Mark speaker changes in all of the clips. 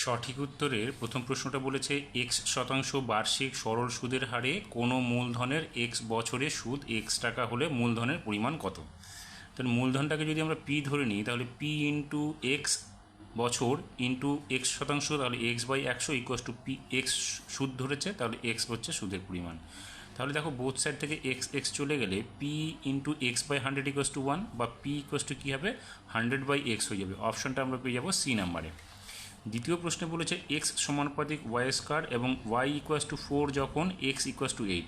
Speaker 1: সঠিক উত্তরের প্রথম প্রশ্নটা বলেছে x% বার্ষিক সরল সুদের হারে কোনো মূলধনের x বছরে সুদ x টাকা হলে মূলধনের পরিমাণ কত। তাহলে মূলধনটাকে যদি আমরা p ধরে নিই তাহলে p ইন্টু এক্স বছর ইন্টু x%, তাহলে x/100 equals to p x সুদ ধরেছে, তাহলে x হচ্ছে সুদের পরিমাণ। তাহলে দেখো বোথ সাইড থেকে x চলে গেলে p into x/100 equals to 1 বা p ইকুয়াস টু কী হবে 100/x হয়ে যাবে। অপশনটা আমরা পেয়ে যাবো সি নাম্বারে। দ্বিতীয় প্রশ্নে বলেছে এক্স সমানুপাতিক ওয়াই স্কোয়ার এবং ওয়াই ইকুয়াস টু 4 যখন এক্স ইকুয়াস টু 8,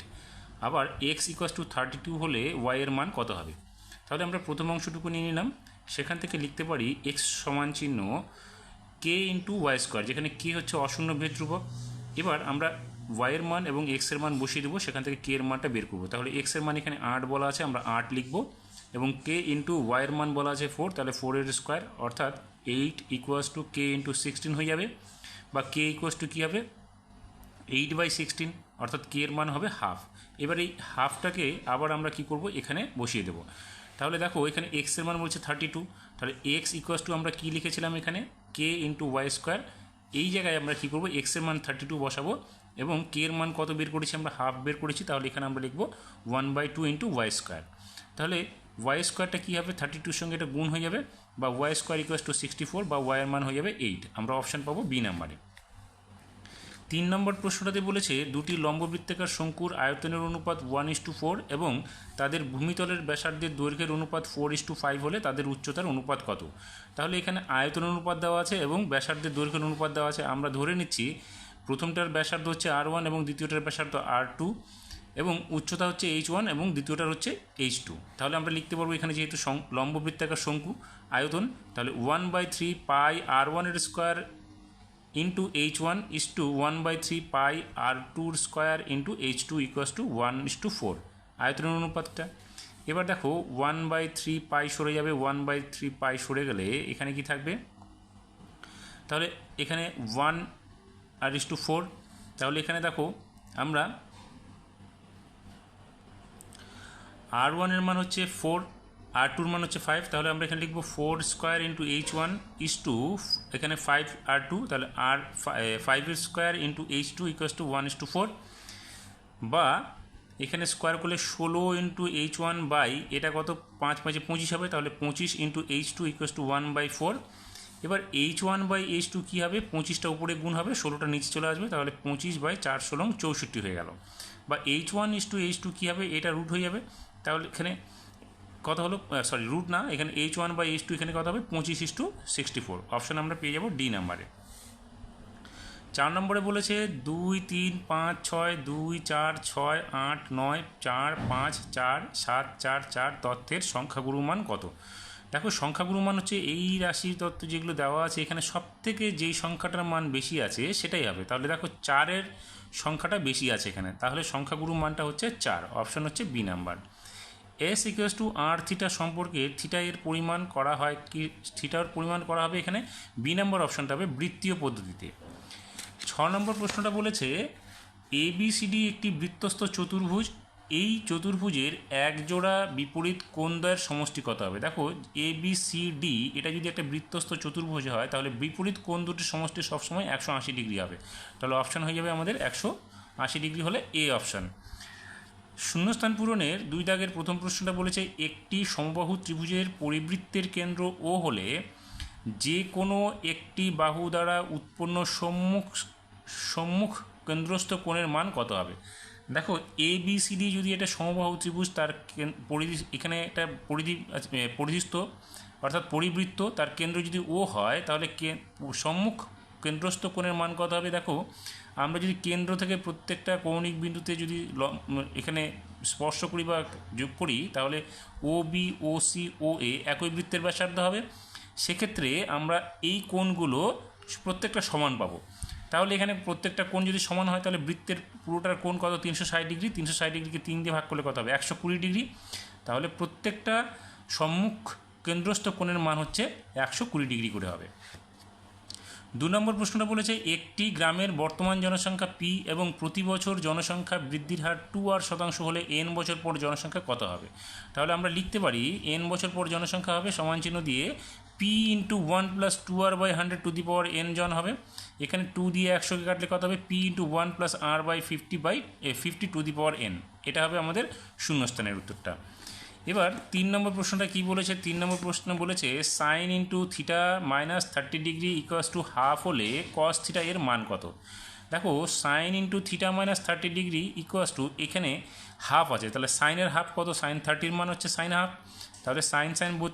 Speaker 1: আবার এক্স ইকুয়াস টু 32 হলে ওয়াই এর মান কত হবে। তাহলে আমরা প্রথম অংশটুকু নিয়ে নিলাম, সেখান থেকে লিখতে পারি এক্স সমান চিহ্ন কে ইন্টু ওয়াই স্কোয়ার, যেখানে কে হচ্ছে অশূন্য ভেদ ধ্রুবক। এবার আমরা ওয়াইয়ের মান এবং এক্সের মান বসিয়ে দেবো, সেখান থেকে কে এর মানটা বের করবো। তাহলে এক্সের মান এখানে 8 বলা আছে, আমরা 8 লিখবো, এবং কে ইন্টু ওয়াইয়ের মান বলা আছে 4, তাহলে 4 এর স্কোয়ার অর্থাৎ 8 ইকুয়াস টু কে ইন্টু 16 হয়ে যাবে, বা কে ইকুয়াস টু কী হবে 8/16, অর্থাৎ কে এর মান হবে হাফ। এবার এই হাফটাকে আবার আমরা কি করব এখানে বসিয়ে দেবো। তাহলে দেখো এখানে এক্সের মান বলছে 32, তাহলে এক্স ইকুয়াস টু আমরা কী লিখেছিলাম এখানে কে ইন্টু ওয়াই স্কোয়ার। এই জায়গায় আমরা কী করবো এক্সের মান 32 বসাবো, এবং কে এর মান কত বের করেছি আমরা হাফ বের করেছি, তাহলে এখানে আমরা লিখবো 1/2 ইন্টু ওয়াই স্কোয়ার। তাহলে ওয়াই স্কোয়ারটা কী হবে 32-র সঙ্গে এটা গুণ হয়ে যাবে, বা ওয়াই স্কোয়ার ইকুয়াস টু 64, বা ওয়াইয়ের মান হয়ে যাবে 8। আমরা অপশান পাবো বি নাম্বারে। 3 নম্বর প্রশ্নটাতে বলেছে দুটি লম্ববৃত্তাকার শঙ্কুর আয়তনের অনুপাত 1:4 এবং তাদের ভূমিতলের ব্যাসার্ধের দৈর্ঘ্যের অনুপাত 4:5 হলে তাদের উচ্চতার অনুপাত কত। তাহলে এখানে আয়তনের অনুপাত দেওয়া আছে এবং ব্যাসার্ধের দৈর্ঘ্যের অনুপাত দেওয়া আছে। আমরা ধরে নিচ্ছি প্রথমটার ব্যাসার্ধ হচ্ছে r1 এবং দ্বিতীয়টার ব্যাসার্ধ r2, এবং উচ্চতা হচ্ছে h1 এবং দ্বিতীয়টার হচ্ছে h2। তাহলে আমরা লিখতে পারবো এখানে যেহেতু লম্ববৃত্তাকার শঙ্কু আয়তন, তাহলে 1/3 পাই r1 এর square into h1 is to 1/3 pi r2 square into h2 equals to 1:4 আয়তনের অনুপাতটা। এবার দেখো 1/3 পাই সরে যাবে, 1/3 পাই সরে গেলে এখানে কি থাকবে, তাহলে এখানে 1:4। তাহলে এখানে দেখো আমরা r1 এর মান হচ্ছে 4, r2 এর মান হচ্ছে 5, তাহলে আমরা এখানে লিখবো 4 square into h1 is two এখানে 5r2, তাহলে r5 এর square into h2 equals to 1:4, বা এখানে স্কোয়ার করলে 16 ইন্টু h1 বাই এটা কত 5×5=25 হবে, তাহলে 25 ইন্টু h2 ইকুয়াস টু 1/4। এবার h1/h2 কী হবে 25টা উপরে গুণ হবে, 16টা নিচে চলে আসবে, তাহলে 25/4 হয়ে গেল। বা h1:h2 কী হবে এটা রুট হয়ে যাবে, তাহলে এখানে কত হলো রুট না, এখানে h1/h2 এখানে কত হবে 25:64। অপশান আমরা পেয়ে যাব ডি নাম্বারে। 4 নম্বরে বলেছে 2, 3, 5, 6, 2, 4, 6, 8, 9, 4, 5, 4, 7, 4, 4 তথ্যের সংখ্যাগুরু মান কত। দেখো সংখ্যাগুরু মান হচ্ছে এই রাশির তথ্য যেগুলো দেওয়া আছে এখানে সব থেকে যেই সংখ্যাটার মান বেশি আছে সেটাই হবে। তাহলে দেখো 4-এর সংখ্যাটা বেশি আছে এখানে, তাহলে সংখ্যাগুরু মানটা হচ্ছে 4। অপশান হচ্ছে B number. S equals to r theta সম্পর্কে থিটা এর পরিমাণ করা হয় কি, থিটার পরিমাণ করা হবে এখানে বি নাম্বার অপশানটা হবে বৃত্তীয় পদ্ধতিতে। 6 নম্বর প্রশ্নটা বলেছে ABCD একটি বৃত্তস্থ চতুর্ভুজ, এই চতুর্ভুজের এক জোড়া বিপরীত কোণদ্বয়ের সমষ্টি কত হবে। দেখো ABCD এটা যদি একটা বৃত্তস্থ চতুর্ভুজ হয় তাহলে বিপরীত কোণ দুটির সমষ্টি সবসময় 180 ডিগ্রি হবে, তাহলে অপশান হয়ে যাবে আমাদের 180 ডিগ্রি হলে এ অপশান। শূন্যস্থান পূরণের 2 দাগের প্রথম প্রশ্নটা বলেছে একটি সমবাহু ত্রিভুজের পরিবৃত্তের কেন্দ্র ও হলে যে কোনো একটি বাহু দ্বারা উৎপন্ন সম্মুখ কেন্দ্রস্থ কোণের মান কত হবে। দেখো ABCD যদি এটা সমবাহু ত্রিভুজ, তার পরিধি এখানে একটা পরিধিস্থ অর্থাৎ পরিবৃত্ত, তার কেন্দ্র যদি ও হয় তাহলে সম্মুখ কেন্দ্রস্থ কোণের মান কত হবে। দেখো আমরা যদি কেন্দ্র থেকে প্রত্যেকটা কৌণিক বিন্দুতে যদি এখানে স্পর্শ করি বা যোগ করি তাহলে OB OC OA একই বৃত্তের ব্যাসার্ধ হবে। সেক্ষেত্রে আমরা এই কোণগুলো প্রত্যেকটা সমান পাবো। তাহলে এখানে প্রত্যেকটা কোণ যদি সমান হয় তাহলে বৃত্তের পুরোটার কোণ কত 360 ডিগ্রি, 360 ডিগ্রিকে 3 দিয়ে ভাগ করলে কত হবে 120 ডিগ্রি। তাহলে প্রত্যেকটা সম্মুখ কেন্দ্রস্থ কোণের মান হচ্ছে 120 ডিগ্রি করে হবে। 2 নম্বর প্রশ্নটা বলেছে একটি গ্রামের বর্তমান জনসংখ্যা P এবং প্রতি বছর জনসংখ্যা বৃদ্ধির হার 2r% হলে n বছর পর জনসংখ্যা কত হবে। তাহলে আমরা লিখতে পারি n বছর পর জনসংখ্যা হবে সমান চিহ্ন দিয়ে পি ইন্টু 1+2r/100 জন হবে। এখানে 2 দিয়ে 100কে কাটলে কত হবে, পি ইন্টু 1+r/50/50 এটা হবে আমাদের শূন্যস্থানের উত্তরটা। এবার 3 নম্বর প্রশ্নটা কি বলেছে, 3 নম্বর প্রশ্ন বলেছে sign into theta -30° equals to half হলে কস থিটা এর মান কত। দেখো sign into theta -30° equals to এখানে হাফ আছে, তাহলে সাইনের হাফ কত, সাইন 30-র মান হচ্ছে সাইন হাফ, তাহলে সাইন বোথ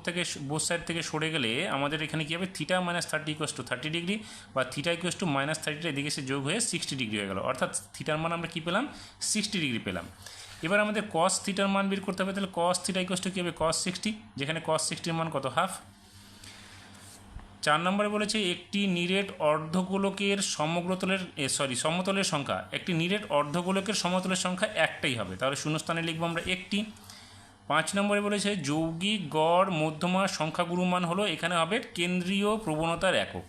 Speaker 1: সাইড থেকে সরে গেলে আমাদের এখানে কী হবে, থিটা -30 ইকুয়ালস টু 30° বা থিটা ইকুয়ালস টু -30টা এদিকে এসে যোগ হয়ে 60° হয়ে গেল, অর্থাৎ থিটার মান আমরা কী পেলাম, 60° পেলাম। এবার আমাদের কস থিটার মান বের করতে হবে, তাহলে কস থিটা ইকুয়ালস টু কী হবে, cos 60, যেখানে cos 60-র মান কত, হাফ। 4 নম্বরে বলেছে একটি নিরেট অর্ধগোলকের সমতলের সংখ্যা, একটি নিরেট অর্ধগোলকের সমতলের সংখ্যা একটাই হবে, তাহলে শূন্যস্থানে লিখবো আমরা একটি। 5 নম্বরে বলেছে যৌগিক গড় মধ্যমা সংখ্যাগুরু মান হলো, এখানে হবে কেন্দ্রীয় প্রবণতার একক।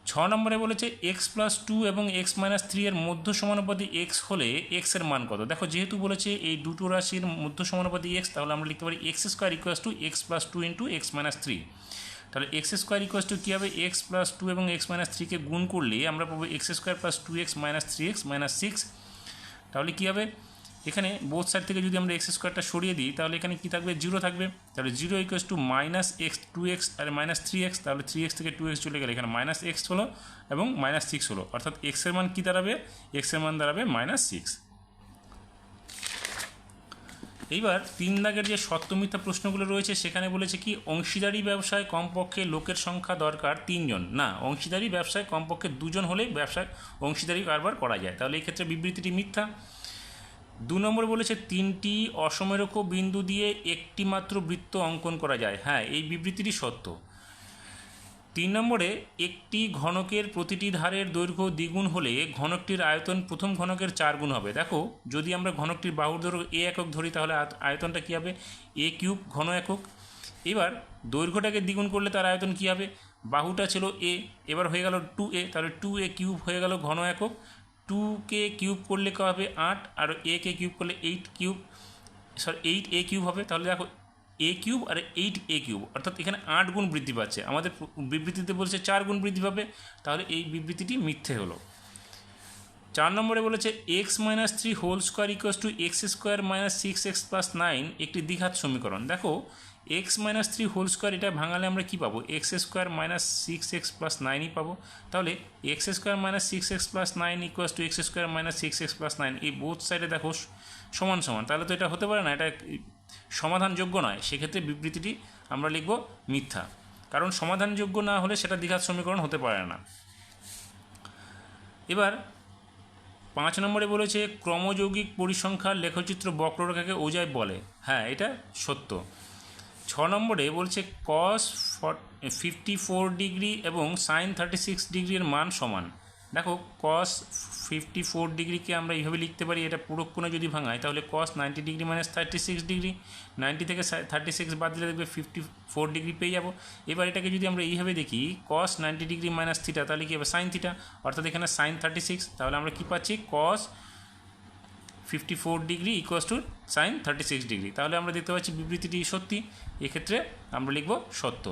Speaker 1: 6 নম্বরে বলেছে x+2 এবং x-3 এর মধ্য সমানুপাতি x হলে x এর মান কত। দেখো যেহেতু বলেছে এই দুটো রাশির মধ্য সমানুপাতি x, তাহলে আমরা লিখতে পারি x² equals to x+2 into x-3, তাহলে x² ইকুয়ালস টু কী হবে, x+2 এবং x-3কে গুণ করলে আমরা পাবো x² + 2x - 3x - 6, তাহলে কী হবে, এখানে বোথ সাইড থেকে যদি আমরা x² সরিয়ে দিই তাহলে এখানে কী থাকবে, 0 থাকবে, তাহলে 0 equals to -2x R -3x, তাহলে 3x থেকে 2x চলে গেলে এখানে -x হলো এবং -6 হলো, অর্থাৎ x এর মান কী দাঁড়াবে, x এর মান দাঁড়াবে -6। এইবার 3 দাগের যে সত্য মিথ্যা প্রশ্নগুলো রয়েছে সেখানে বলেছে কি অংশীদারি ব্যবসায় কমপক্ষে লোকের সংখ্যা দরকার 3 জন, না অংশীদারি ব্যবসায় কমপক্ষে 2 জন হলে ব্যবসায় অংশীদারি কারবার করা যায়, তাহলে এই ক্ষেত্রে বিবৃতিটি মিথ্যা। 2 নম্বর বলেছে 3টি অসমরেখ বিন্দু দিয়ে একটি মাত্র বৃত্ত অঙ্কন করা যায়, হ্যাঁ এই বিবৃতিটি সত্য। 3 নম্বরে একটি ঘনকের প্রতিটি ধারের দৈর্ঘ্য দ্বিগুণ হলে ঘনকটির আয়তন প্রথম ঘনকের 4 গুণ হবে। দেখো যদি আমরা ঘনকটির বাহুর দৈর্ঘ্য a একক ধরি তাহলে আয়তনটা কী হবে, a³ ঘন একক। এবার দৈর্ঘ্যটাকে দ্বিগুণ করলে তার আয়তন কী হবে, বাহুটা ছিল a, এবার হয়ে গেল 2a, তাহলে 2a³ হয়ে গেল ঘন একক, 2কে কিউব করলে কী হবে 8, আর a-কে কিউব করলে 8a³ হবে, তাহলে দেখো a³ আর 8a³ অর্থাৎ এখানে 8 গুণ বৃদ্ধি পাচ্ছে, আমাদের বিবৃতিতে বলছে 4 গুণ বৃদ্ধি পাবে, তাহলে এই বিবৃতিটি মিথ্যে হলো। 4 নম্বরে বলেছে x-3 whole square equals to x² - 6x + 9 একটি দ্বিঘাত সমীকরণ। দেখো x-3 হোল স্কোয়ার এটা ভাঙালে আমরা কী পাবো, x² - 6x + 9ই পাবো, তাহলে x² - 6x + 9 equals to x² - 6x + 9, এই বোথ সাইডে দেখো সমান সমান, তাহলে তো এটা হতে পারে না, এটা সমাধানযোগ্য নয়, সেক্ষেত্রে বিবৃতিটি আমরা লিখব মিথ্যা, কারণ সমাধানযোগ্য না হলে সেটা দ্বিঘাত সমীকরণ হতে পারে না। এবার 5 নম্বরে বলেছে ক্রমযৌগিক পরিসংখ্যার লেখচিত্র বক্ররেখাকে ওজায় বলে, হ্যাঁ এটা সত্য। 6 নম্বরে বলছে cos 54° এবং sin 36° এর মান সমান। দেখো cos 54°কে আমরা এইভাবে লিখতে পারি, এটা পূরক কোণে যদি ভাঙাই তাহলে cos 90° - 36°, 90 থেকে 36 বাদ দিলে দেখবে 54° পেয়ে যাব। এবার এটাকে যদি আমরা এইভাবে দেখি cos 90° - থিটা, তাহলে কী হবে sin থিটা, অর্থাৎ এখানে sin 36, তাহলে আমরা কী পাচ্ছি cos 54° ইকুয়ালস টু sin 36°, তাহলে আমরা দেখতে পাচ্ছি বিবৃতিটি সত্যি, এক্ষেত্রে আমরা লিখব সত্য।